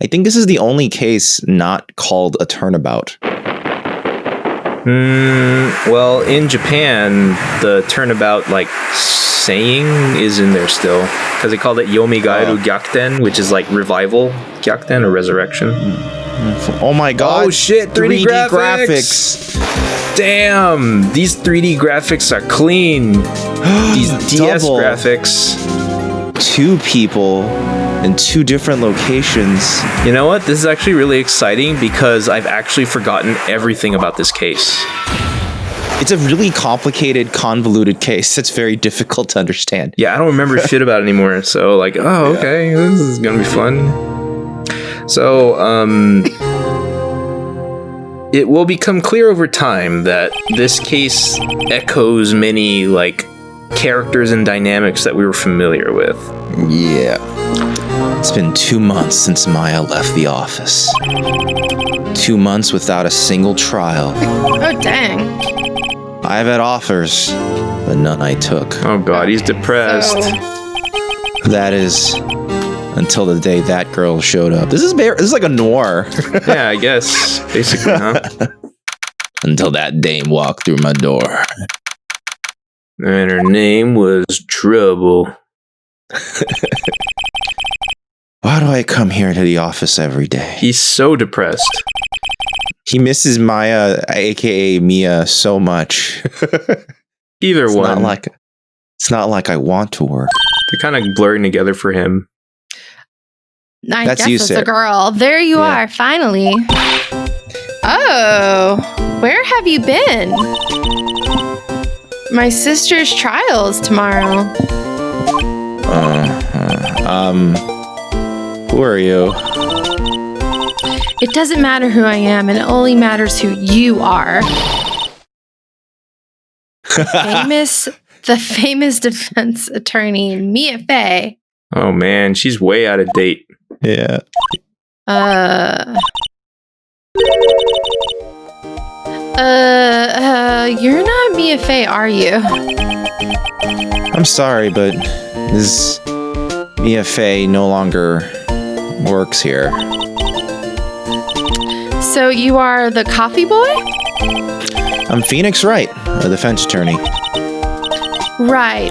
I think this is the only case not called a turnabout. Well, in Japan, the turnabout, like, saying is in there still. Because they called it Yomigairu Gyakuten, which is like revival Gyakuten or resurrection. Oh my god. Oh shit, 3D graphics. Damn, these 3D graphics are clean. These DS Double. graphics. 2 people in 2 different locations. You know what? This is actually really exciting because I've actually forgotten everything about this case. It's a really complicated, convoluted case. It's very difficult to understand. Yeah, I don't remember shit about it anymore. So, like, oh, okay, this is gonna be fun. So, it will become clear over time that this case echoes many, like, characters and dynamics that we were familiar with. Yeah. It's been 2 months since Maya left the office. 2 months without a single trial. Oh, dang. I've had offers, but none I took. Oh god, he's depressed. That is until the day that girl showed up. This is like a noir. Yeah, I guess. Basically, huh? Until that dame walked through my door. And her name was Trouble. Why do I come here to the office every day? He's so depressed. He misses Maya, aka Mia, so much. Either It's one. It's not like I want to work. They're kind of blurring together for him. I That's guess you, it's Sarah. a girl. There you Yeah. are, finally. Oh, where have you been? My sister's trial's tomorrow. Who are you? It doesn't matter who I am, and it only matters who you are. The famous defense attorney, Mia Fey. Oh man, she's way out of date. Yeah. You're not Mia Fey, are you? I'm sorry, but this Mia Fey no longer works here. So you are the coffee boy? I'm Phoenix Wright, a defense attorney. Right.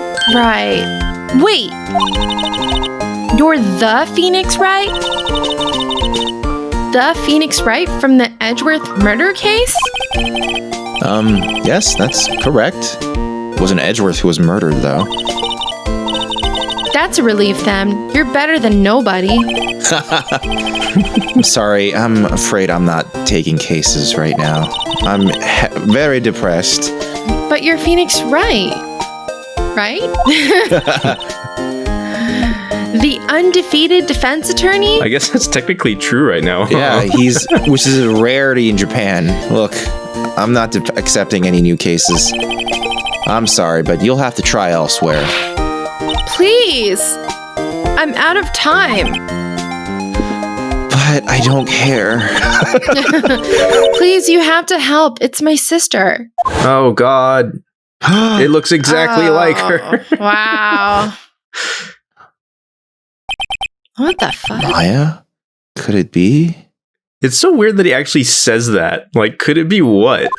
Wait. You're the Phoenix Wright? The Phoenix Wright from the Edgeworth murder case? Yes, that's correct. It wasn't Edgeworth who was murdered, though. That's a relief then. You're better than nobody. I'm sorry, I'm afraid I'm not taking cases right now. I'm very depressed. But you're Phoenix Wright. Right? The undefeated defense attorney? I guess that's technically true right now. Yeah, which is a rarity in Japan. Look, I'm not accepting any new cases. I'm sorry, but you'll have to try elsewhere. Please. I'm out of time. But I don't care. Please, you have to help. It's my sister. Oh god. It looks exactly like her. Wow. What the fuck? Maya? Could it be? It's so weird that he actually says that. Like, could it be what?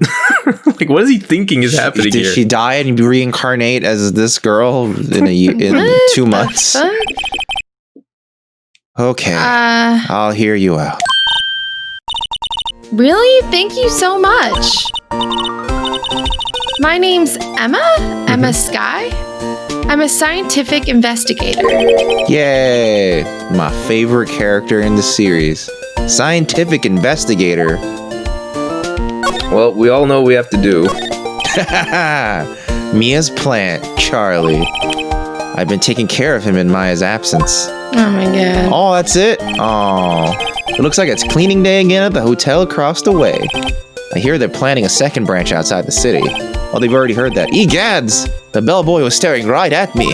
Like, what is he thinking is happening Did here? she die and reincarnate as this girl in 2 months? Fuck? Okay, I'll hear you out. Really? Thank you so much. My name's Emma Sky. I'm a scientific investigator. Yay! My favorite character in the series. Scientific investigator. Well, we all know what we have to do. Mia's plant, Charlie. I've been taking care of him in Maya's absence. Oh my god. Oh, that's it? Oh. It looks like it's cleaning day again at the hotel across the way. I hear they're planning a second branch outside the city. Well, they've already heard that. Egads! The bellboy was staring right at me.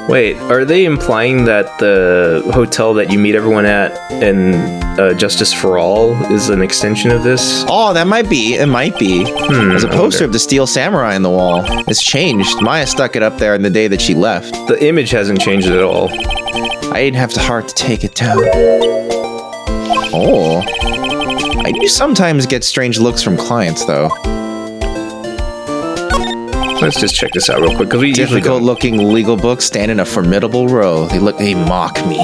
Wait, are they implying that the hotel that you meet everyone at in Justice for All is an extension of this? Oh, that might be. It might be. There's a poster of the Steel Samurai on the wall. It's changed. Maya stuck it up there on the day that she left. The image hasn't changed at all. I didn't have the heart to take it down. Oh. I do sometimes get strange looks from clients, though. Let's just check this out real quick, because we usually don't. Difficult-looking legal books stand in a formidable row. They mock me.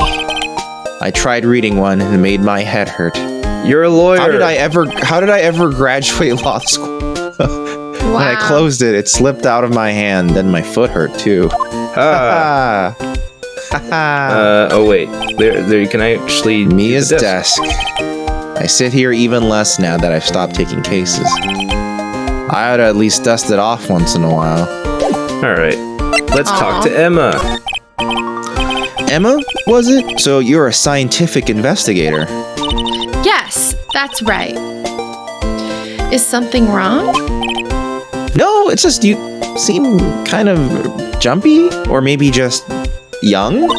I tried reading one and it made my head hurt. You're a lawyer. How did I ever graduate law school? Wow. When I closed it, it slipped out of my hand, then my foot hurt too. Oh wait, there you can actually Mia's desk. I sit here even less now that I've stopped taking cases. I ought to at least dust it off once in a while. All right, let's talk to Emma. Emma, was it? So you're a scientific investigator. Yes, that's right. Is something wrong? No, it's just you seem kind of jumpy, or maybe just young?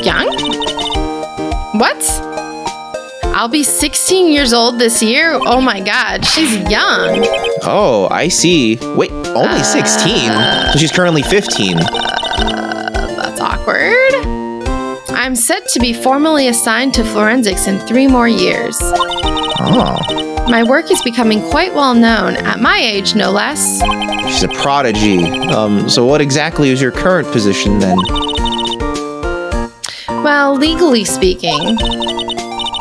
Young? What? I'll be 16 years old this year? Oh my god, she's young. Oh, I see. Wait, only 16? So she's currently 15. That's awkward. I'm set to be formally assigned to forensics in 3 more years. Oh. My work is becoming quite well known, at my age no less. She's a prodigy. So what exactly is your current position then? Well, legally speaking,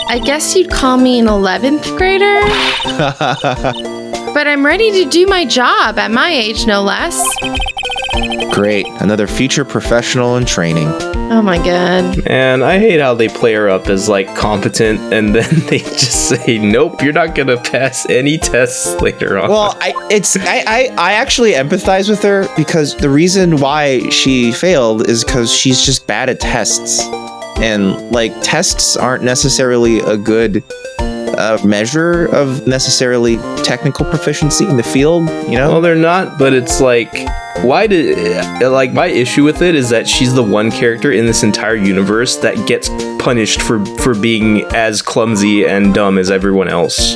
I guess you'd call me an 11th grader? But I'm ready to do my job at my age no less. Great, another future professional in training. Oh my god. And I hate how they play her up as like competent, and then they just say, "Nope, you're not gonna pass any tests later on." Well, I actually empathize with her because the reason why she failed is because she's just bad at tests, and like tests aren't necessarily a good measure of necessarily technical proficiency in the field. You know? Well, they're not, but it's like. Why did like my issue with it is that she's the one character in this entire universe that gets punished for being as clumsy and dumb as everyone else.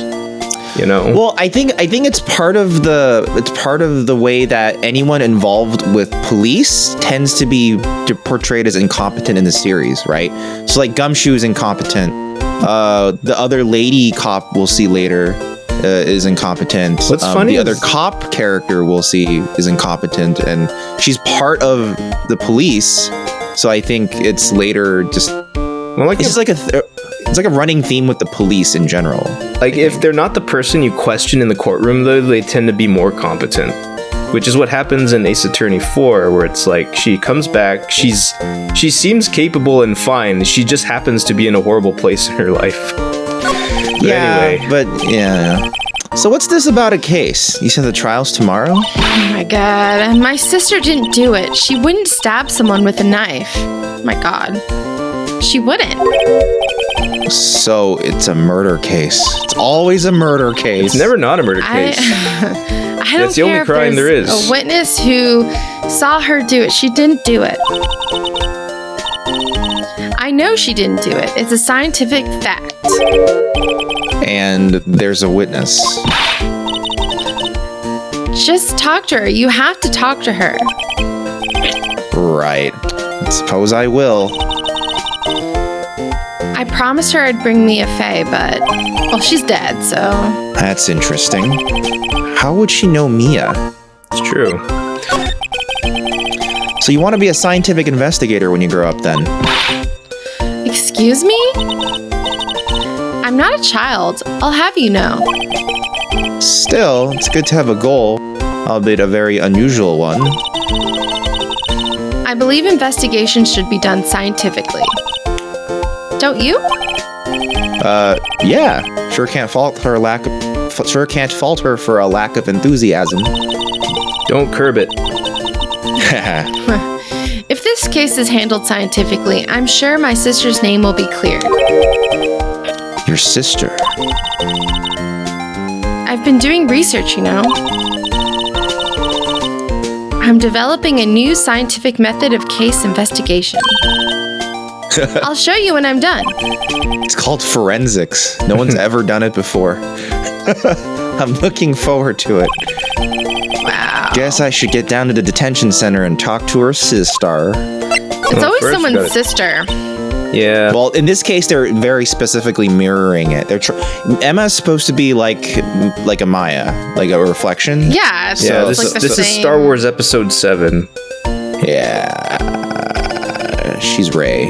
You know? Well, I think it's part of the way that anyone involved with police tends to be portrayed as incompetent in the series, right? So like Gumshoe's incompetent. The other lady cop we'll see later is incompetent. What's funny the other is- cop character we'll see is incompetent, and she's part of the police. So I think it's later just Well, like it's like a running theme with the police in general. Like if they're not the person you question in the courtroom, though, they tend to be more competent. Which is what happens in Ace Attorney 4, where it's like she comes back, she seems capable and fine. She just happens to be in a horrible place in her life. But anyway. But yeah. So what's this about a case? You said the trial's tomorrow? Oh my god. My sister didn't do it. She wouldn't stab someone with a knife. Oh my god. She wouldn't. So it's a murder case. It's always a murder case. It's never not a murder case. I don't That's the only care if crime there there's is. a witness who saw her do it. She didn't do it. I know she didn't do it. It's a scientific fact. And there's a witness. Just talk to her. You have to talk to her. Right. I suppose I will. I promised her I'd bring Mia Fey, but, well, she's dead, so. That's interesting. How would she know Mia? It's true. So you want to be a scientific investigator when you grow up then? Excuse me? I'm not a child. I'll have you know. Still, it's good to have a goal, albeit a very unusual one. I believe investigations should be done scientifically. Don't you? Yeah. Sure can't fault her for a lack of enthusiasm. Don't curb it. If this case is handled scientifically, I'm sure my sister's name will be cleared. Your sister. I've been doing research, you know. I'm developing a new scientific method of case investigation. I'll show you when I'm done. It's called forensics. No one's ever done it before. I'm looking forward to it. Wow. Guess I should get down to the detention center and talk to her sister. It's always first you someone's gotta- sister. Yeah. Well, in this case, they're very specifically mirroring it. Emma's supposed to be like a Maya, like a reflection. Yeah. It's Yeah, like this is Star Wars Episode 7. Yeah. She's Rey.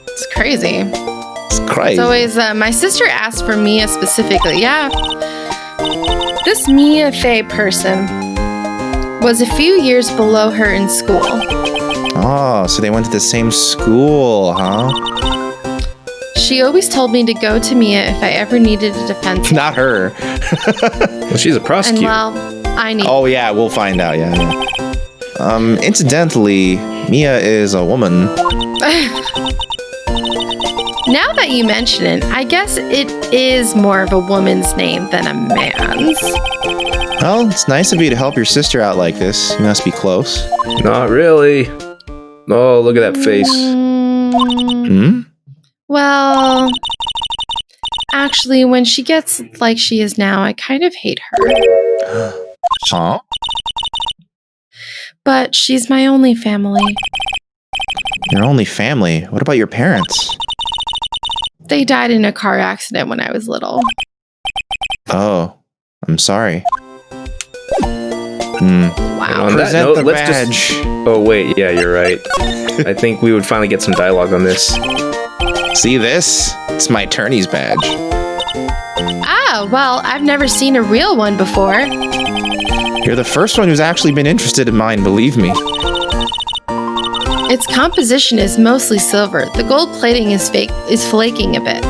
It's crazy. It's crazy. It's always, my sister asked for Mia specifically. Yeah. This Mia Fey person was a few years below her in school. Oh, so they went to the same school, huh? She always told me to go to Mia if I ever needed a defense. Not her. Well, she's a And prosecutor. well, I need. Oh, yeah, we'll find out, yeah. Incidentally, Mia is a woman. Now that you mention it, I guess it is more of a woman's name than a man's. Well, it's nice of you to help your sister out like this. You must be close. Not really. Oh, look at that face. Hmm? Well, actually, when she gets like she is now, I kind of hate her. Huh? But she's my only family. Your only family? What about your parents? They died in a car accident when I was little. Oh, I'm sorry. Hmm. Wow. On that Present note, the let's badge. just... Oh, wait. Yeah, you're right. I think we would finally get some dialogue on this. See this? It's my attorney's badge. Ah, well, I've never seen a real one before. You're the first one who's actually been interested in mine, believe me. Its composition is mostly silver. The gold plating is flaking a bit.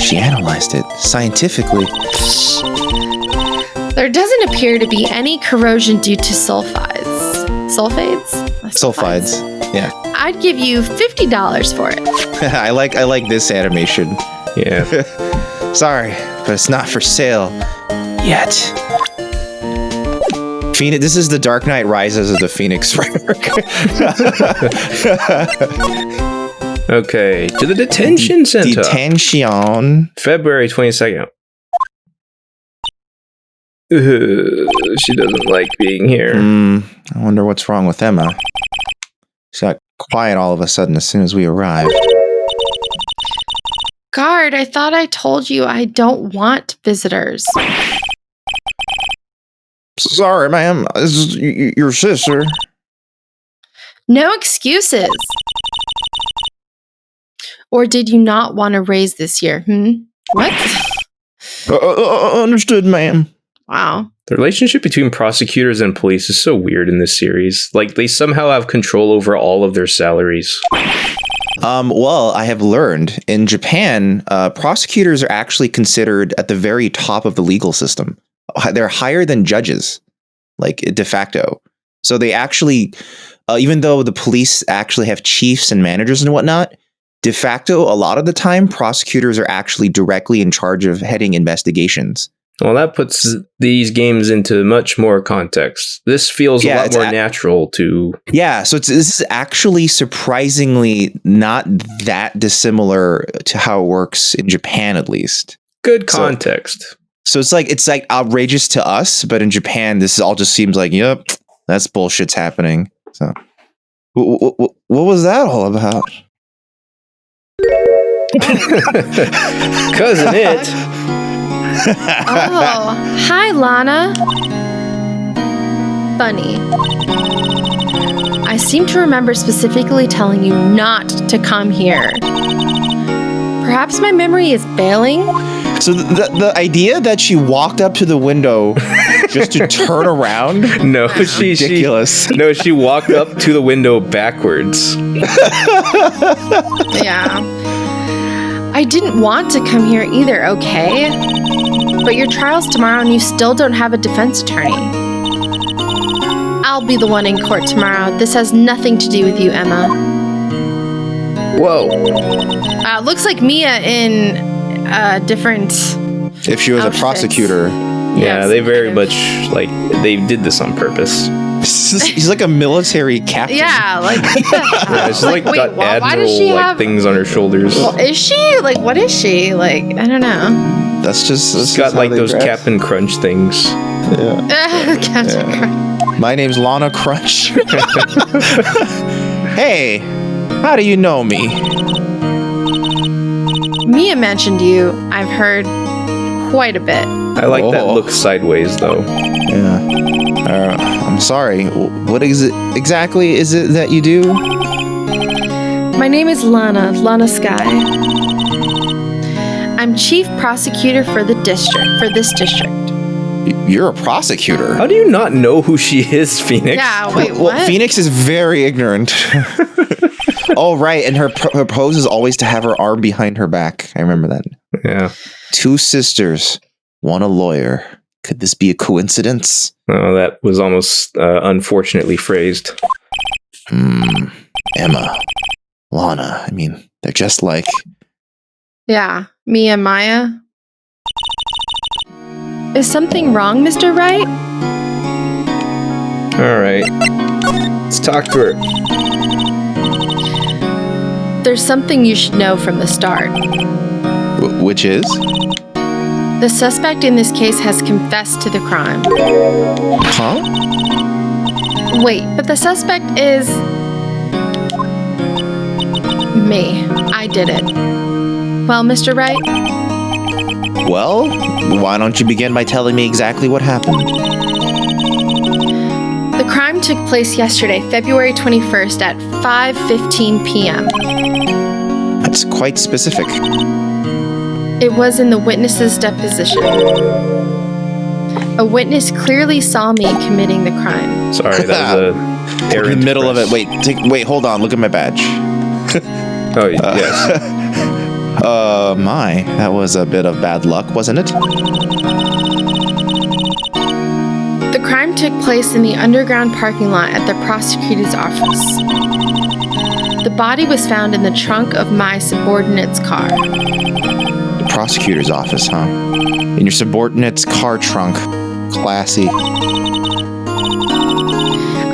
She analyzed it scientifically. There doesn't appear to be any corrosion due to sulfides. Sulfides? Sulfides. Yeah. I'd give you $50 for it. I like this animation. Yeah. Sorry, but it's not for sale yet. Phoenix. This is the Dark Knight Rises of the Phoenix framework. Okay, to the detention center. Detention. February 22nd. She doesn't like being here. I wonder what's wrong with Emma. She got quiet all of a sudden as soon as we arrived. Guard, I thought I told you I don't want visitors. Sorry, ma'am. This is your sister. No excuses. Or did you not want to raise this year? What? Understood, ma'am. Wow. The relationship between prosecutors and police is so weird in this series. Like, they somehow have control over all of their salaries. Well, I have learned in Japan, prosecutors are actually considered at the very top of the legal system. They're higher than judges, like de facto. So they actually, even though the police actually have chiefs and managers and whatnot, de facto, a lot of the time, prosecutors are actually directly in charge of heading investigations. Well, that puts these games into much more context. This feels a lot more natural to... Yeah, so this is actually surprisingly not that dissimilar to how it works in Japan, at least. Good context. So it's like outrageous to us, but in Japan, this all just seems like, yep, that's bullshit's happening. So, what was that all about? Cousin it. Oh, hi, Lana. Funny. I seem to remember specifically telling you not to come here. Perhaps my memory is failing? So the idea that she walked up to the window just to turn around? No, ridiculous. She walked up to the window backwards. Yeah. I didn't want to come here either, okay? But your trial's tomorrow and you still don't have a defense attorney. I'll be the one in court tomorrow. This has nothing to do with you, Emma. Whoa. Looks like Mia in different... If she was outfits. a prosecutor. Yeah, Yes, they very much, like, they did this on purpose. He's like a military captain. Yeah, like... Yeah, she's like got why does admiral she like have... things on her shoulders. Is she? Like, what is she? Like, I don't know. That's She's just got how like they those dress. Captain Crunch things. Yeah. Captain Crunch. My name's Lana Crunch. Hey, How do you know me? Mia mentioned you. I've heard quite a bit. I like that look sideways, though. Yeah. I'm sorry. What exactly is it that you do? My name is Lana Sky. I'm chief prosecutor for this district. You're a prosecutor. How do you not know who she is, Phoenix? Yeah, wait, Well, what? Phoenix is very ignorant. Oh, right. And her pose is always to have her arm behind her back. I remember that. Yeah. 2 sisters, 1 a lawyer. Could this be a coincidence? Oh, that was almost unfortunately phrased. Emma, Lana. I mean, they're just like... Yeah, Mia Maya. Is something wrong, Mr. Wright? All right. Let's talk to her. There's something you should know from the start. Which is? The suspect in this case has confessed to the crime. Huh? Wait, but the suspect is... me. I did it. Well, Mr. Wright? Well, why don't you begin by telling me exactly what happened? The crime took place yesterday, February 21st at 5:15 p.m. That's quite specific. It was in the witness's deposition. A witness clearly saw me committing the crime. Sorry, that was a error In the middle of it. Wait, hold on. Look at my badge. Oh, yes. My. That was a bit of bad luck, wasn't it? The crime took place in the underground parking lot at the prosecutor's office. The body was found in the trunk of my subordinate's car. The prosecutor's office, huh? In your subordinate's car trunk. Classy.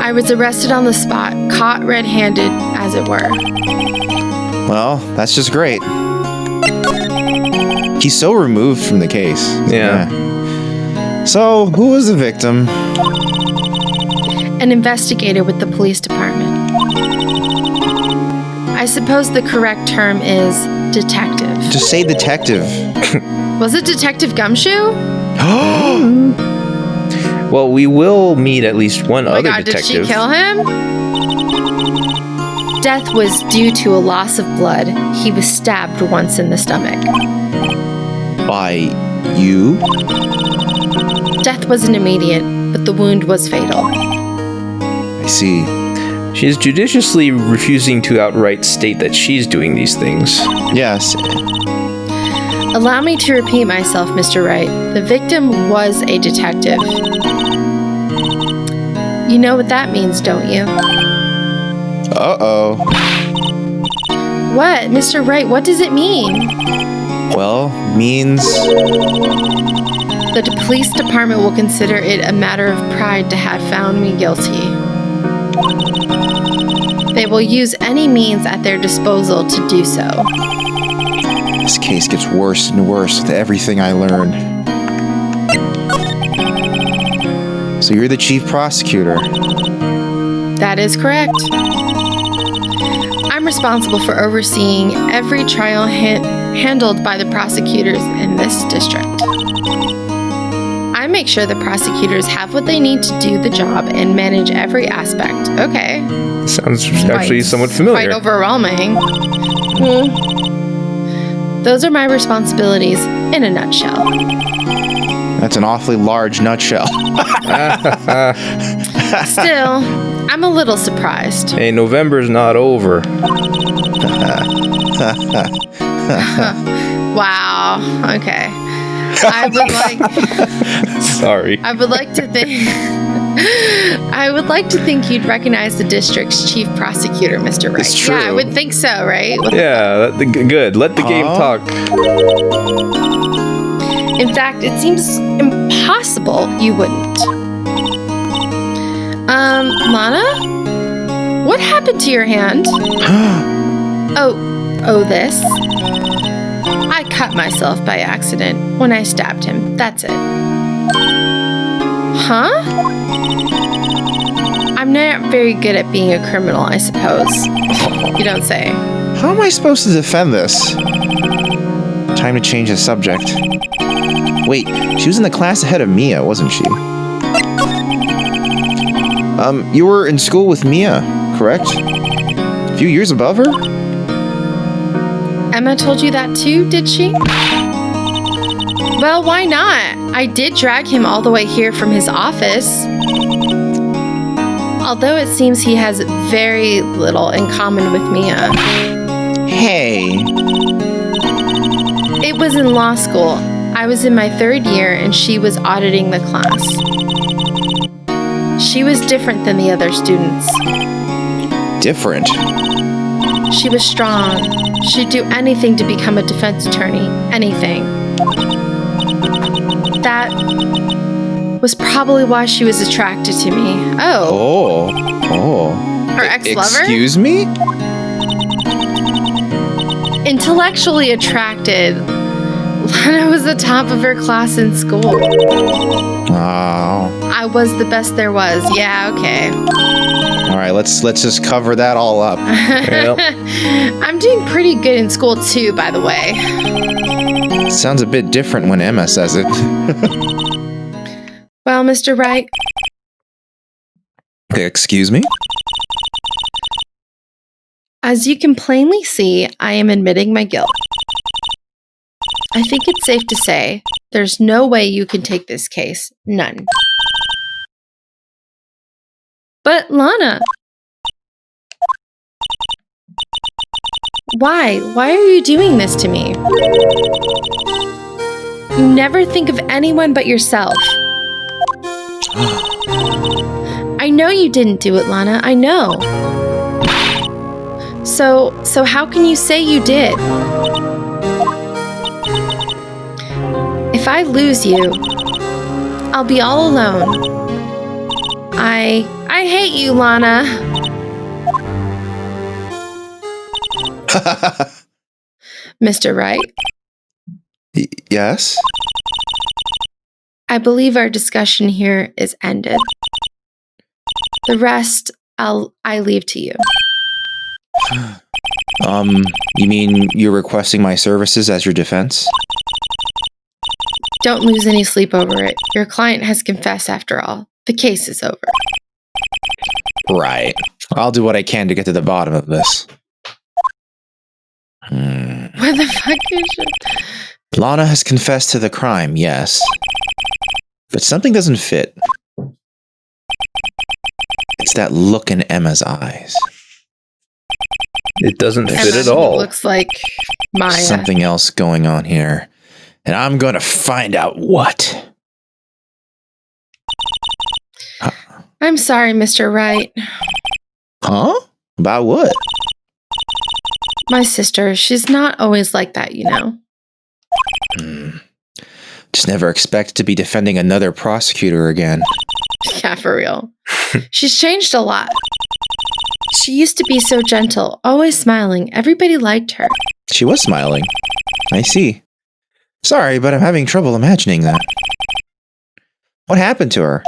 I was arrested on the spot, caught red-handed, as it were. Well, that's just great. He's so removed from the case. Yeah. So, who was the victim? An investigator with the police department. I suppose the correct term is detective. Just say detective. Was it Detective Gumshoe? Well, we will meet at least one Oh my other God, detective. did she kill him? Death was due to a loss of blood. He was stabbed once in the stomach. By you? Death wasn't immediate, but the wound was fatal. I see. She is judiciously refusing to outright state that she's doing these things. Yes. Allow me to repeat myself, Mr. Wright. The victim was a detective. You know what that means, don't you? Uh-oh. What? Mr. Wright, what does it mean? Well, means... The police department will consider it a matter of pride to have found me guilty. They will use any means at their disposal to do so. This case gets worse and worse with everything I learn. So you're the chief prosecutor. That is correct. I'm responsible for overseeing every trial handled by the prosecutors in this district. I make sure the prosecutors have what they need to do the job and manage every aspect. Okay. Sounds actually somewhat familiar. Quite overwhelming. Those are my responsibilities in a nutshell. That's an awfully large nutshell. Still, I'm a little surprised. Hey, November's not over. Wow. Okay. I would like. Sorry. I would like to think. I would like to think you'd recognize the district's chief prosecutor, Mr. Wright. It's true. Yeah, I would think so, right? Yeah, good. Let the game talk. In fact, it seems impossible you wouldn't. Lana? What happened to your hand? Oh, this? I cut myself by accident when I stabbed him. That's it. Huh? I'm not very good at being a criminal, I suppose. You don't say. How am I supposed to defend this? Time to change the subject. Wait, she was in the class ahead of Mia, wasn't she? You were in school with Mia, correct? A few years above her? Emma told you that too, did she? Well, why not? I did drag him all the way here from his office. Although it seems he has very little in common with Mia. Hey. It was in law school. I was in my 3rd year and she was auditing the class. She was different than the other students. Different? She was strong. She'd do anything to become a defense attorney. Anything. That was probably why she was attracted to me. Oh. Her ex-lover? Excuse me? Intellectually attracted. Lana was the top of her class in school. Oh. I was the best there was. Yeah, okay. All right, let's just cover that all up. Yep. I'm doing pretty good in school too, by the way. Sounds a bit different when Emma says it. Well, Mr. Wright, Excuse me? as you can plainly see, I am admitting my guilt. I think it's safe to say there's no way you can take this case. None. But Lana, why? Why are you doing this to me? You never think of anyone but yourself. I know you didn't do it, Lana. I know. So how can you say you did? If I lose you, I'll be all alone. I hate you, Lana. Mr. Wright, Yes? I believe our discussion here is ended. The rest, I leave to you. You mean you're requesting my services as your defense? Don't lose any sleep over it. Your client has confessed after all. The case is over. Right. I'll do what I can to get to the bottom of this. What the fuck is it? Lana has confessed to the crime, yes. But something doesn't fit. It's that look in Emma's eyes. It doesn't fit Emma at all. Looks like Maya. Something else going on here. And I'm gonna find out what. I'm sorry, Mr. Wright. Huh? About what? My sister, she's not always like that, you know. Just never expect to be defending another prosecutor again. Yeah, for real. She's changed a lot. She used to be so gentle, always smiling. Everybody liked her. She was smiling. I see. Sorry, but I'm having trouble imagining that. What happened to her?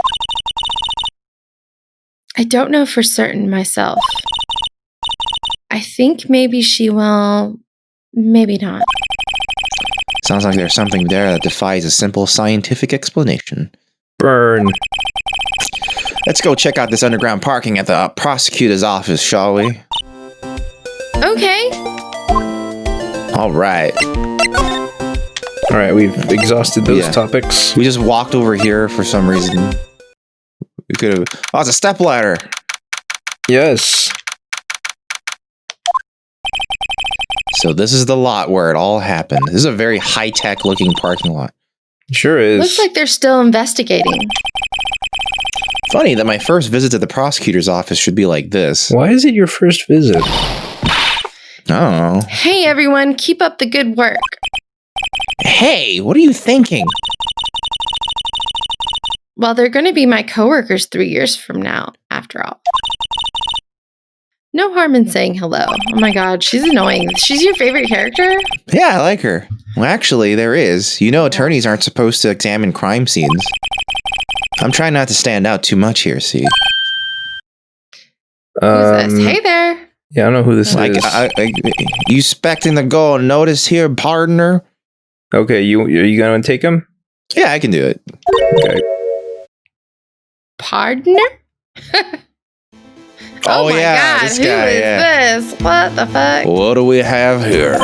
I don't know for certain myself. I think maybe she will, maybe not. Sounds like there's something there that defies a simple scientific explanation. Burn. Let's go check out this underground parking at the prosecutor's office, shall we? Okay. All right. All right, we've exhausted those topics. We just walked over here for some reason. We could have... Oh, it's a stepladder. Yes. So this is the lot where it all happened. This is a very high-tech looking parking lot. Sure is. Looks like they're still investigating. Funny that my first visit to the prosecutor's office should be like this. Why is it your first visit? Oh. Hey, everyone, keep up the good work. Hey, what are you thinking? Well, they're going to be my coworkers 3 years from now, after all. No harm in saying hello. Oh my god, she's annoying. She's your favorite character? Yeah, I like her. Well, actually, there is. You know, attorneys aren't supposed to examine crime scenes. I'm trying not to stand out too much here, see? Who's this? Hey there. Yeah, I don't know who this is. You expecting to go unnoticed here, partner? Okay, are you going to take him? Yeah, I can do it. Okay. Partner? Oh my yeah, God. this Who guy, is this? What the fuck? What do we have here?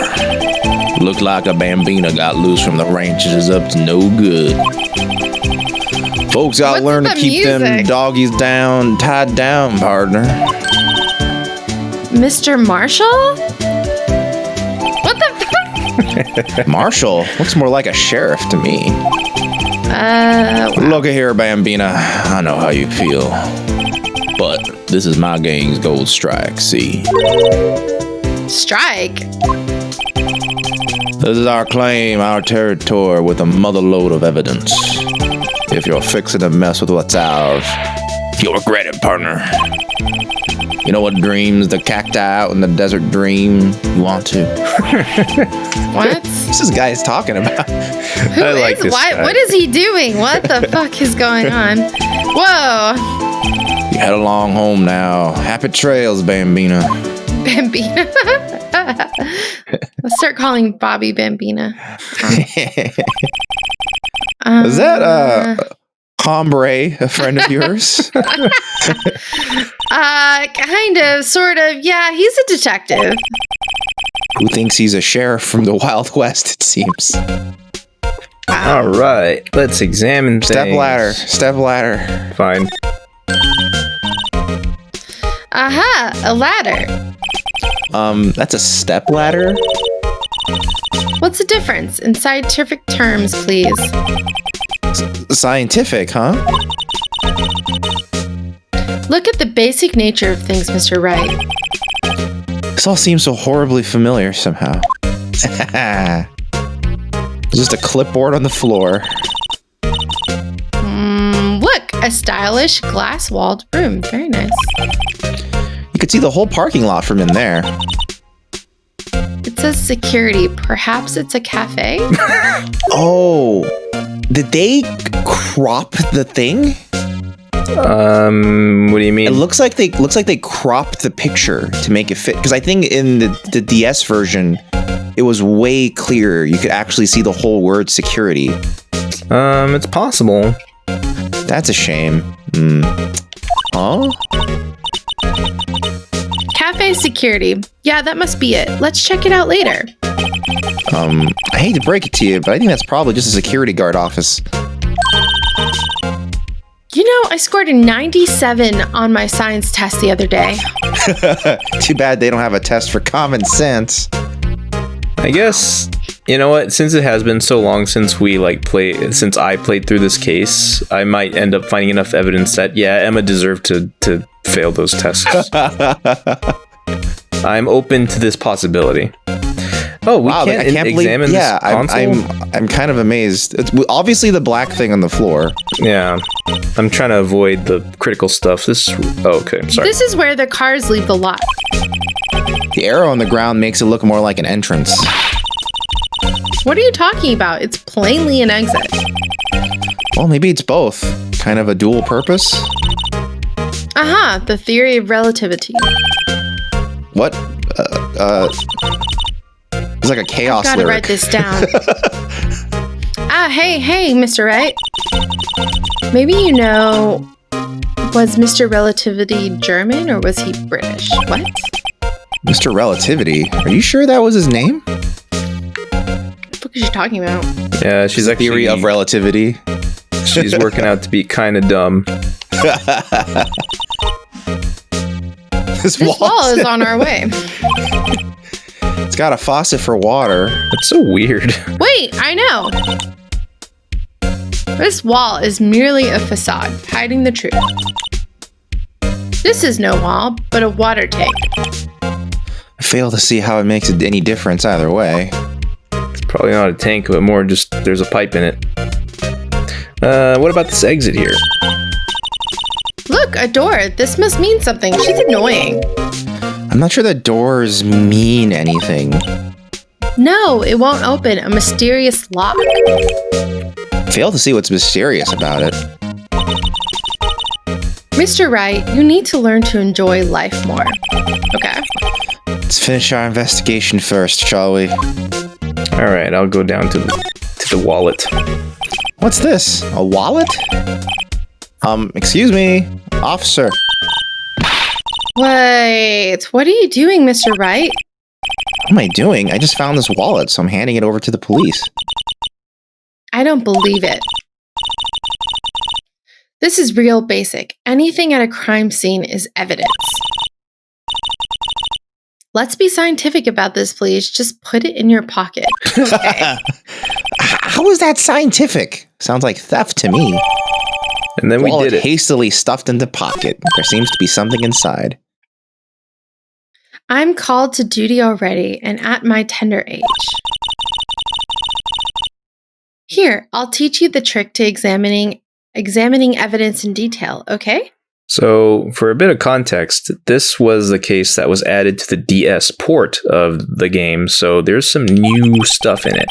Look like a bambina got loose from the ranches up to no good. Folks gotta What's learn to the keep them music? doggies tied down, partner. Mr. Marshall? What the fuck? Marshall looks more like a sheriff to me. Wow. Look at here, bambina. I know how you feel. But this is my gang's gold strike, see? Strike? This is our claim, our territory, with a motherload of evidence. If you're fixing to mess with what's ours, you'll regret it, partner. You know what dreams the cacti out in the desert dream? You want to? What? What's this guy's talking about? Who I like is? this guy. What is he doing? What the fuck is going on? Whoa. You head along home now. Happy trails, bambina. Bambina. Let's start calling Bobby Bambina. Is that Hombre, a friend of yours? Kind of, sort of. Yeah, he's a detective. Who thinks he's a sheriff from the Wild West, it seems. All right, let's examine things. Step ladder. Fine. Aha, a ladder. That's a step ladder? What's the difference? In scientific terms, please. Scientific, huh? Look at the basic nature of things, Mr. Wright. This all seems so horribly familiar somehow. Just a clipboard on the floor. Look, a stylish glass-walled room. Very nice. You could see the whole parking lot from in there. It says security. Perhaps it's a cafe? Oh, did they crop the thing? What do you mean? It looks like they cropped the picture to make it fit. Because I think in the DS version, it was way clearer. You could actually see the whole word security. It's possible. That's a shame. Huh? Cafe security. Yeah, that must be it. Let's check it out later. I hate to break it to you, but I think that's probably just a security guard office. You know, I scored a 97 on my science test the other day. Too bad they don't have a test for common sense. I guess, you know what, since it has been so long since since I played through this case, I might end up finding enough evidence that, yeah, Emma deserved to fail those tests. I'm open to this possibility. Oh, wow, I can't examine believe. this Yeah, console? I'm kind of amazed. It's obviously the black thing on the floor. Yeah, I'm trying to avoid the critical stuff. Okay, I'm sorry. This is where the cars leave the lot. The arrow on the ground makes it look more like an entrance. What are you talking about? It's plainly an exit. Well, maybe it's both. Kind of a dual purpose. Aha, the theory of relativity. What? It's like a chaos Gotta lyric. write this down. Hey, Mr. Wright. Maybe you know, was Mr. Relativity German or was he British? What? Mr. Relativity? Are you sure that was his name? What the fuck is she talking about? Yeah, she's The actually theory of relativity. She's working out to be kind of dumb. This Wall is on our way. It's got a faucet for water. That's so weird. Wait, I know. This wall is merely a facade, hiding the truth. This is no wall, but a water tank. I fail to see how it makes any difference either way. It's probably not a tank, but more just there's a pipe in it. What about this exit here? Look, a door. This must mean something. She's annoying. I'm not sure that doors mean anything. No, it won't open. A mysterious lock. Fail to see what's mysterious about it. Mr. Wright, you need to learn to enjoy life more. Okay. Let's finish our investigation first, shall we? All right, I'll go down to the wallet. What's this? A wallet? Excuse me, officer. Wait, what are you doing, Mr. Wright? What am I doing? I just found this wallet, so I'm handing it over to the police. I don't believe it. This is real basic. Anything at a crime scene is evidence. Let's be scientific about this, please. Just put it in your pocket. Okay. How is that scientific? Sounds like theft to me. And then we Wallet did it. hastily stuffed into pocket. There seems to be something inside. I'm called to duty already and at my tender age. Here, I'll teach you the trick to examining evidence in detail, okay? So, for a bit of context, this was the case that was added to the DS port of the game, so there's some new stuff in it.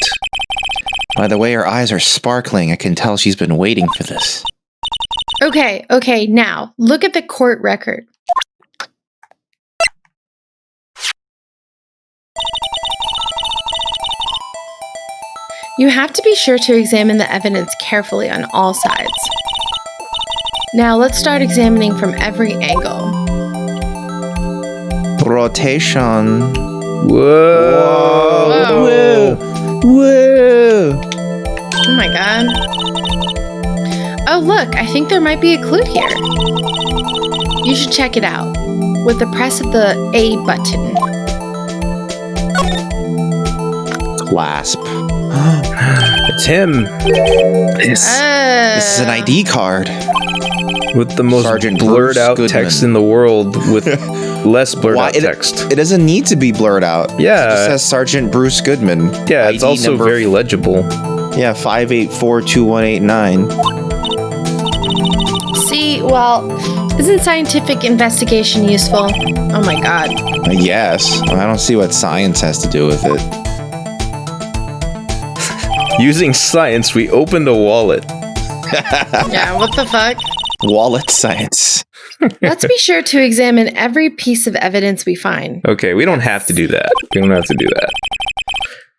By the way, her eyes are sparkling. I can tell she's been waiting for this. Okay, now, look at the court record. You have to be sure to examine the evidence carefully on all sides. Now, let's start examining from every angle. Rotation. Whoa! Whoa. Whoa! Oh my god. Oh, look, I think there might be a clue here. You should check it out with the press of the A button. Clasp. It's him! This is an ID card. With the most Sergeant blurred Bruce out Goodman. text in the world with less blurred out text. It doesn't need to be blurred out. Yeah. It just says Sergeant Bruce Goodman. Yeah, it's ID also number- very legible. Yeah, 5842189. See, well, isn't scientific investigation useful? Oh my god. Yes. I don't see what science has to do with it. Using science, we opened a wallet. Yeah, what the fuck? Wallet science. Let's be sure to examine every piece of evidence we find. Okay, we don't have to do that. We don't have to do that.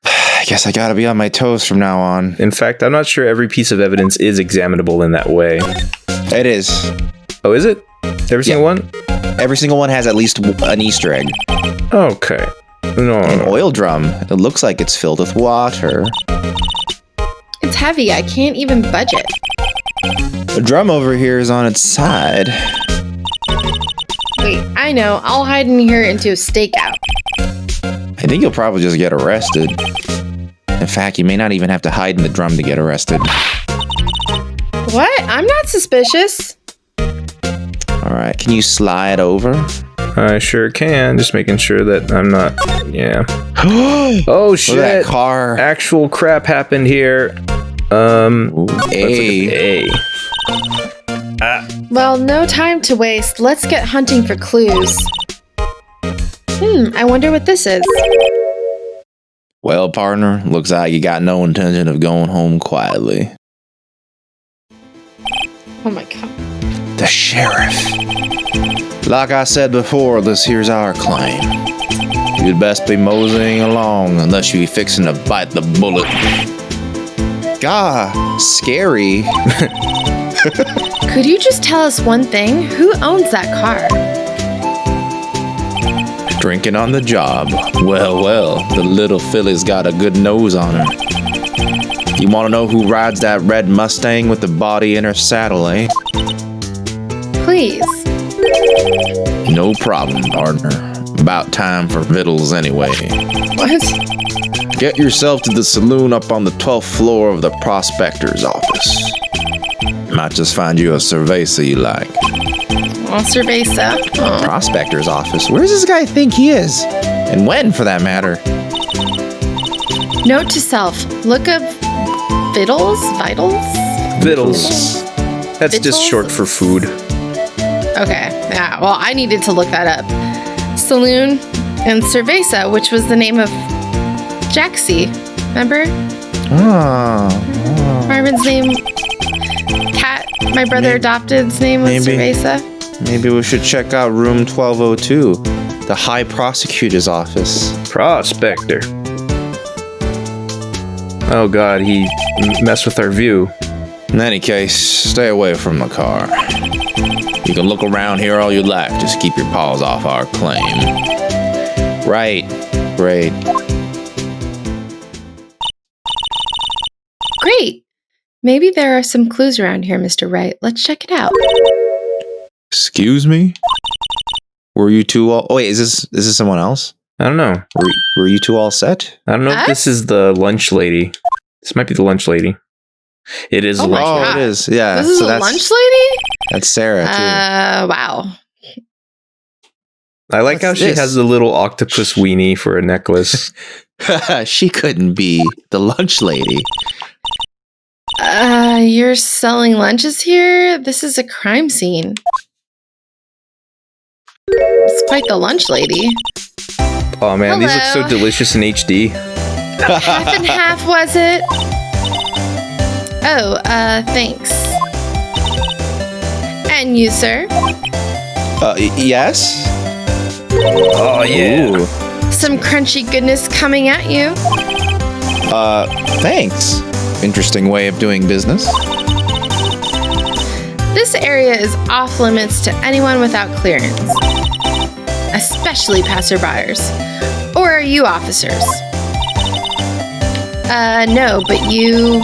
I guess I gotta be on my toes from now on. In fact, I'm not sure every piece of evidence is examinable in that way. It is. Oh, is it? Every single one? Every single one has at least an Easter egg. Okay. No. An oil drum. It looks like it's filled with water. It's heavy, I can't even budge it. The drum over here is on its side. Wait, I know, I'll hide in here and do a stakeout. I think you'll probably just get arrested. In fact, you may not even have to hide in the drum to get arrested. What? I'm not suspicious. Alright, can you slide over? I sure can. Just making sure that I'm not. Yeah. Oh Look shit! at that car. Actual crap happened here. Ooh, A. Well, no time to waste. Let's get hunting for clues. I wonder what this is. Well, partner, looks like you got no intention of going home quietly. Oh my god. The sheriff. Like I said before, this here's our claim. You'd best be moseying along unless you be fixing to bite the bullet. Gah, scary. Could you just tell us one thing? Who owns that car? Drinking on the job. Well, the little filly's got a good nose on her. You want to know who rides that red Mustang with the body in her saddle, eh? Please. No problem, partner. About time for victuals anyway. What? Get yourself to the saloon up on the 12th floor of the prospector's office. Might just find you a cerveza you like. Oh, cerveza. Oh. Prospector's office? Where does this guy think he is? And when, for that matter? Note to self. Look up Vitals? Vittles. That's just Vittles? short for food. Okay. Yeah, well, I needed to look that up. Saloon and Cerveza, which was the name of Jaxie. Remember? Oh. Marvin's name. Cat, my brother adopted's name was Maybe. Cerveza. Maybe we should check out room 1202, the High Prosecutor's office. Prospector. Oh god, he messed with our view. In any case, stay away from the car. You can look around here all you like, just keep your paws off our claim. Right. Great. Great. Maybe there are some clues around here, Mr. Wright. Let's check it out. Excuse me? Were you two all... Oh, wait, is this someone else? I don't know. Were you two all set? I don't know if this is the lunch lady. This might be the lunch lady. It is the lunch lady. Oh, it is. Yeah. This is a lunch lady? That's Sara, too. Wow. I like how she has a little octopus weenie for a necklace. She couldn't be the lunch lady. You're selling lunches here? This is a crime scene. It's quite the lunch lady. Oh man, these look so delicious in HD. Half and half, was it? Oh, thanks. And you, sir? Yes? Oh yeah. Ooh. Some crunchy goodness coming at you. Thanks. Interesting way of doing business. This area is off limits to anyone without clearance, especially passerbyers. Or are you officers? No, but you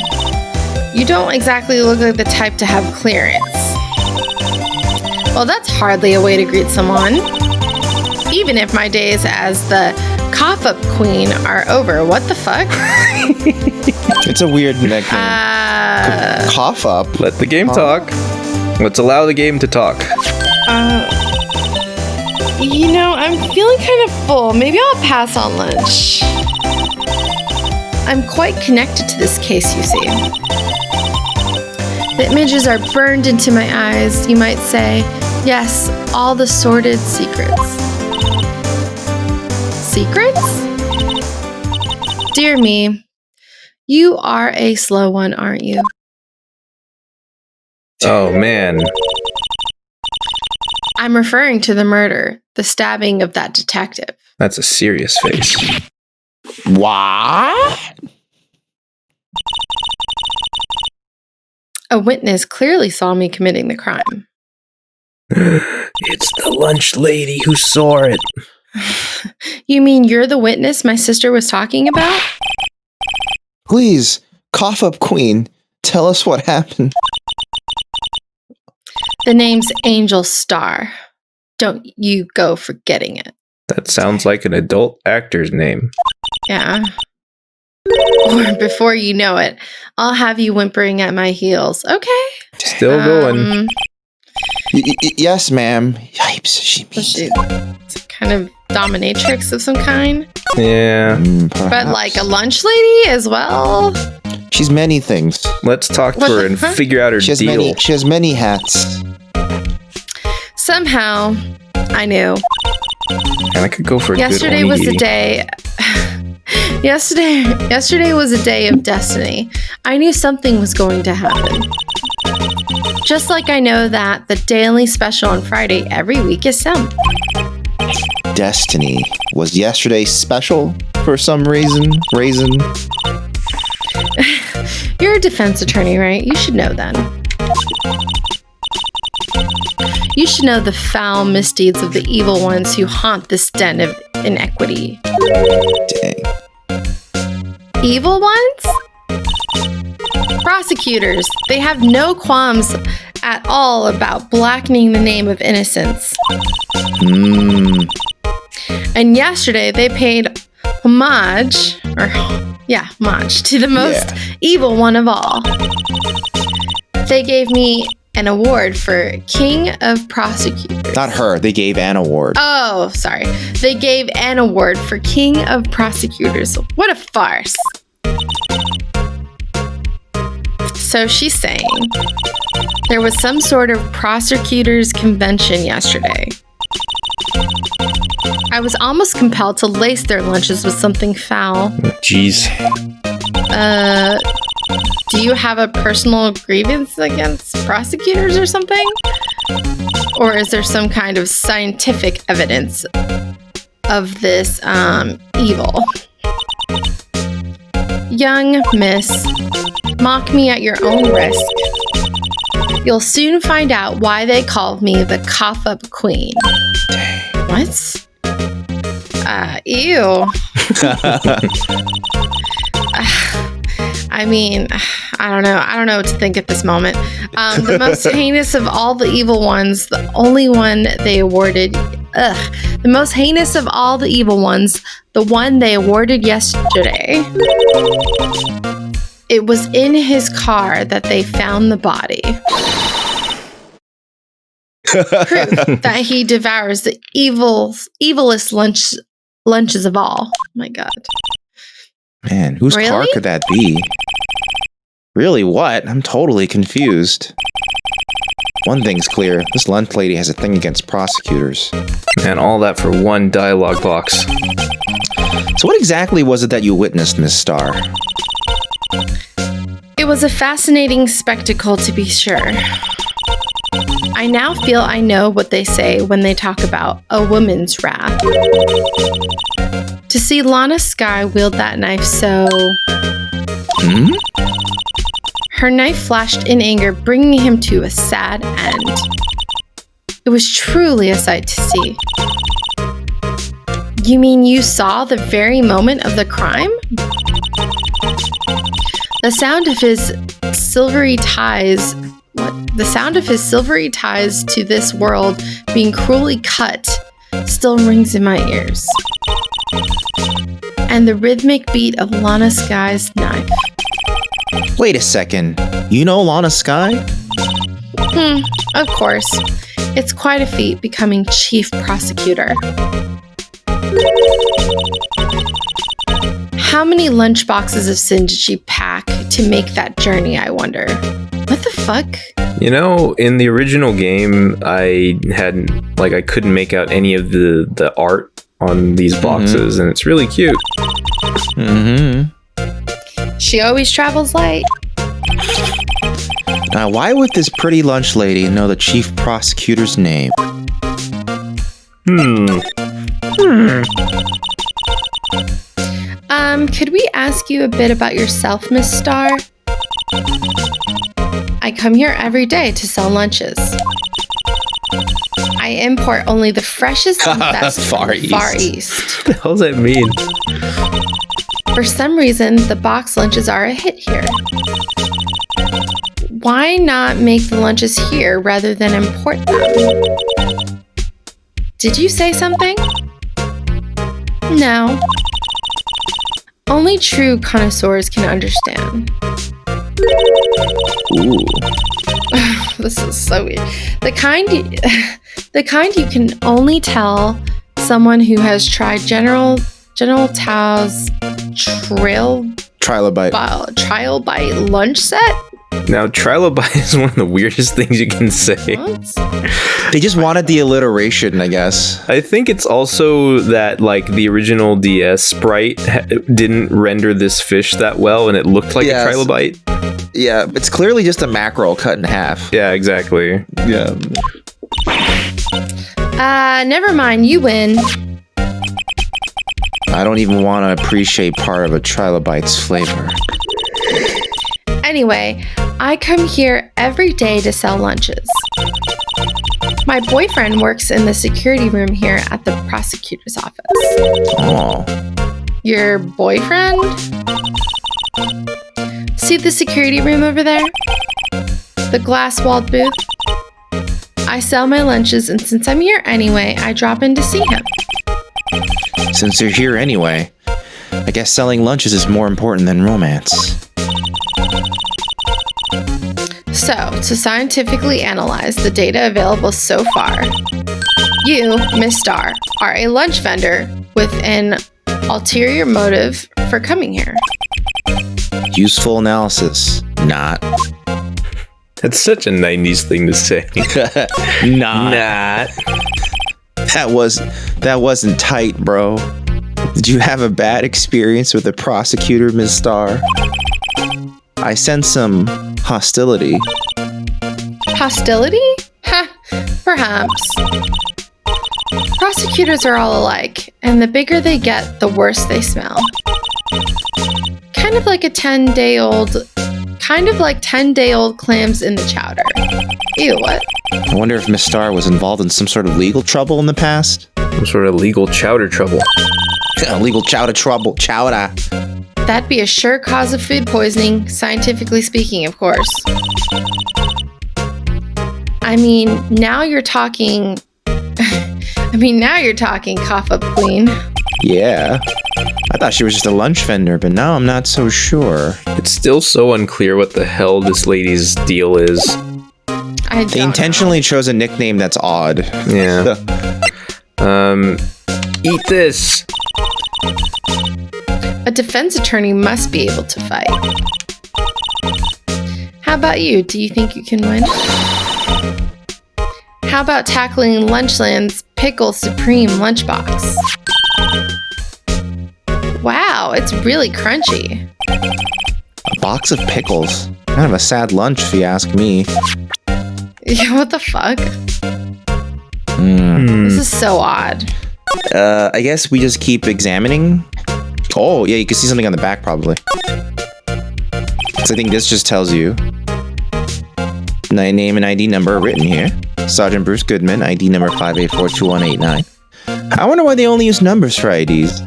don't exactly look like the type to have clearance. Well, that's hardly a way to greet someone. Even if my days as the cough-up queen are over. What the fuck? It's a weird nickname. Cough up. Let the game talk. Let's allow the game to talk. I'm feeling kind of full. Maybe I'll pass on lunch. I'm quite connected to this case, you see. The images are burned into my eyes, you might say. Yes, all the sordid secrets. Secrets? Dear me, you are a slow one, aren't you? Oh man. I'm referring to the murder, the stabbing of that detective. That's a serious face. What? A witness clearly saw me committing the crime. It's the lunch lady who saw it. You mean you're the witness my sister was talking about? Please, cough up queen. Tell us what happened. The name's Angel Star. Don't you go forgetting it. That sounds like an adult actor's name. Yeah. Or before you know it, I'll have you whimpering at my heels. Okay. Still going. Yes, ma'am. Yipes, she means it. It's a kind of dominatrix of some kind. Yeah. But like a lunch lady as well. She's many things. Let's talk to her and figure out her deal. She has many hats. Somehow, I knew. And I could go for a Yesterday good was the onigiri. day. Yesterday was a day of destiny. I knew something was going to happen. Just like I know that the daily special on Friday every week is some. Destiny. Was yesterday special for some reason? You're a defense attorney, right? You should know then. You should know the foul misdeeds of the evil ones who haunt this den of inequity. Dang. Evil ones? Prosecutors. They have no qualms at all about blackening the name of innocence. And yesterday they paid homage to the most evil one of all. They gave me an award for King of Prosecutors. Not her. They gave an award. Oh, sorry. They gave an award for King of Prosecutors. What a farce. So she's saying there was some sort of prosecutors convention yesterday. I was almost compelled to lace their lunches with something foul. Jeez. Do you have a personal grievance against prosecutors or something? Or is there some kind of scientific evidence of this evil? Young miss, mock me at your own risk. You'll soon find out why they called me the cough-up queen. What? Ew. I mean, I don't know. I don't know what to think at this moment. The most heinous of all the evil ones, the only one they awarded... The most heinous of all the evil ones, the one they awarded yesterday. It was in his car that they found the body. Proof that he devours the evilest lunches of all. Oh my God. Man, whose car could that be? Really, what? I'm totally confused. One thing's clear. This lunch lady has a thing against prosecutors. And all that for one dialogue box. So what exactly was it that you witnessed, Miss Star? It was a fascinating spectacle, to be sure. I now feel I know what they say when they talk about a woman's wrath. To see Lana Skye wield that knife so... Her knife flashed in anger, bringing him to a sad end. It was truly a sight to see. You mean you saw the very moment of the crime? The sound of his silvery ties... The sound of his silvery ties to this world being cruelly cut still rings in my ears. And the rhythmic beat of Lana Skye's knife. Wait a second. You know Lana Skye? Of course. It's quite a feat becoming chief prosecutor. How many lunch boxes of sin did she pack to make that journey, I wonder? What the fuck? You know, in the original game, I couldn't make out any of the art on these boxes, and it's really cute. She always travels light. Now, why would this pretty lunch lady know the chief prosecutor's name? Could we ask you a bit about yourself, Miss Star? I come here every day to sell lunches. I import only the freshest and best Far from the Far East. East. What the hell does that mean? For some reason, the box lunches are a hit here. Why not make the lunches here rather than import them? Did you say something? No. Only true connoisseurs can understand. Ooh. This is so weird. The kind you can only tell someone who has tried General Tao's Trilobite lunch set. Now, Trilobite is one of the weirdest things you can say. What? They just wanted the alliteration, I guess. I think it's also that, like, the original DS sprite didn't render this fish that well, and it looked like a Trilobite. Yeah, it's clearly just a mackerel cut in half. Yeah, exactly. Yeah. Never mind, you win. I don't even want to appreciate part of a Trilobite's flavor. Anyway, I come here every day to sell lunches. My boyfriend works in the security room here at the prosecutor's office. Oh. Your boyfriend? See the security room over there? The glass-walled booth? I sell my lunches, and since I'm here anyway, I drop in to see him. Since you're here anyway, I guess selling lunches is more important than romance. So, to scientifically analyze the data available so far, you, Miss Star, are a lunch vendor with an ulterior motive for coming here. Useful analysis. Not. That's such a 90s thing to say. Not. That wasn't tight, bro. Did you have a bad experience with the prosecutor, Ms. Star? I sense some hostility. Hostility? Ha! Perhaps. Prosecutors are all alike, and the bigger they get, the worse they smell. Kind of like 10-day-old clams in the chowder. Ew, what? I wonder if Miss Star was involved in some sort of legal trouble in the past. Some sort of legal chowder trouble. Legal chowder trouble. Chowder. That'd be a sure cause of food poisoning, scientifically speaking, of course. I mean, now you're talking, cough up queen. Yeah. I thought she was just a lunch vendor, but now I'm not so sure. It's still so unclear what the hell this lady's deal is. They intentionally chose a nickname that's odd. Yeah. Eat this. A defense attorney must be able to fight. How about you? Do you think you can win? How about tackling Lunchland's Pickle Supreme lunchbox? Wow, it's really crunchy. A box of pickles. Kind of a sad lunch, if you ask me. Yeah, what the fuck? This is so odd. I guess we just keep examining. Oh, yeah, you can see something on the back, probably. So I think this just tells you. Name and ID number written here. Sergeant Bruce Goodman, ID number 5842189. I wonder why they only use numbers for IDs.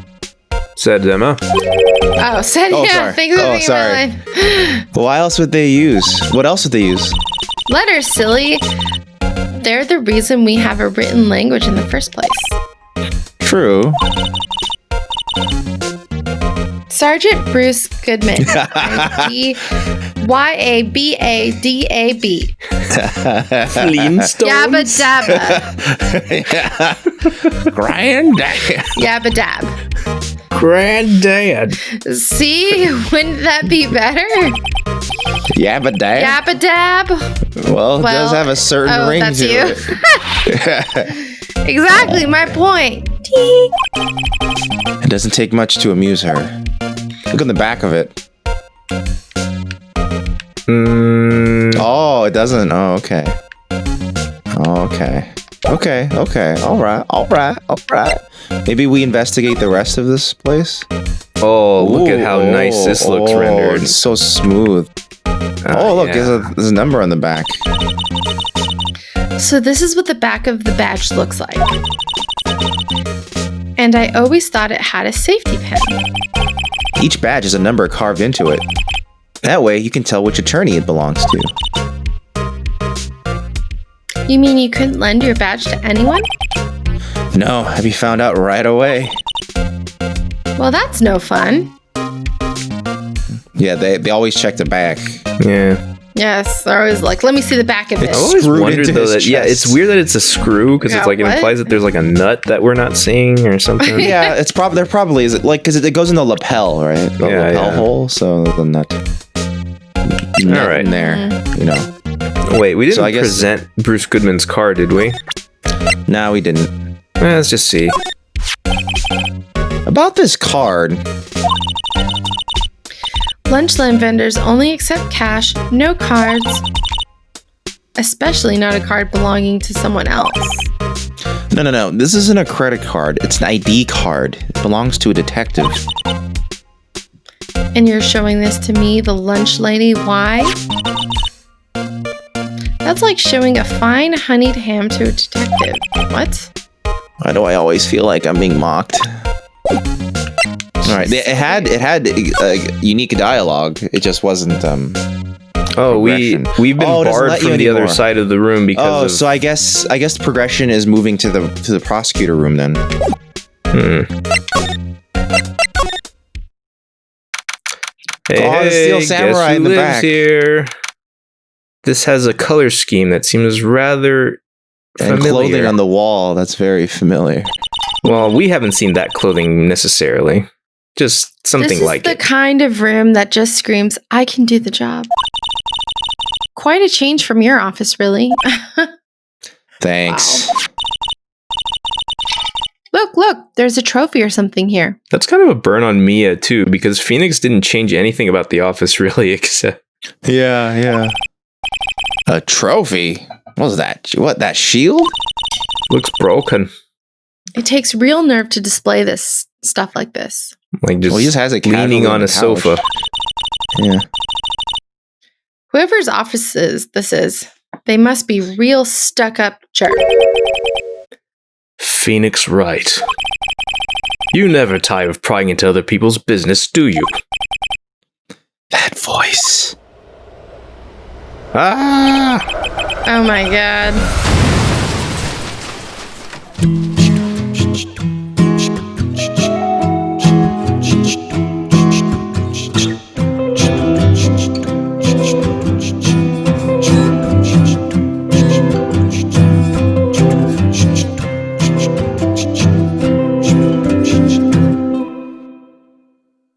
Said Emma. Oh, sorry. Thanks for being sorry. my line. Why else would they use? What else would they use? Letters, silly. They're the reason we have a written language in the first place. True. Sergeant Bruce Goodman. YABADAB. Flintstones. Yabba dabba. Granddad. Yabba dab. Granddad. See? Wouldn't that be better? Yabba dab. Yabba dab. Well, it does have a certain ring that's to you. it. Exactly my point. It doesn't take much to amuse her. Look on the back of it. Oh, it doesn't. Oh, okay. Okay. All right. Maybe we investigate the rest of this place? Oh, look at how nice this looks rendered. It's so smooth. Look, yeah. there's a number on the back. So this is what the back of the badge looks like. And I always thought it had a safety pin. Each badge has a number carved into it. That way, you can tell which attorney it belongs to. You mean you couldn't lend your badge to anyone? No, I'd be found out right away. Well, that's no fun. Yeah, they always check the back. Yeah. Yes, they're always like, let me see the back of I it. always Screwed wondered into though his that chest. it's weird that it's a screw because it's like it what? implies that there's like a nut that we're not seeing or something. Yeah, there probably is because it goes in the lapel, right? The lapel hole, so the nut. All right. In there, you know. Wait, we didn't So I guess- present Bruce Goodman's car, did we? No, we didn't. Let's just see. About this card. Lunchland vendors only accept cash, no cards. Especially not a card belonging to someone else. No. This isn't a credit card. It's an ID card. It belongs to a detective. And you're showing this to me, the lunch lady. Why? That's like showing a fine honeyed ham to a detective. What? Why do I always feel like I'm being mocked? All right, it had a unique dialogue. It just wasn't. Oh, we've been it doesn't barred let you from the other anymore. side of the room because of. So I guess progression is moving to the prosecutor room then. Hey, the Steel Samurai guess in who the lives back. here? This has a color scheme that seems rather And familiar. clothing on the wall, that's very familiar. Well, we haven't seen that clothing necessarily. Just something This is like the it. kind of room that just screams, I can do the job. Quite a change from your office, really. Thanks. Look, there's a trophy or something here. That's kind of a burn on Mia too, because Phoenix didn't change anything about the office really, except Yeah. A trophy? What was that? What, that shield? Looks broken. It takes real nerve to display this stuff like this. Like just Well, he just has it leaning casually on on a the couch. sofa. Yeah. Whoever's office this is, they must be real stuck-up jerk. Phoenix Wright. You never tire of prying into other people's business, do you? That voice. Ah! Oh my god.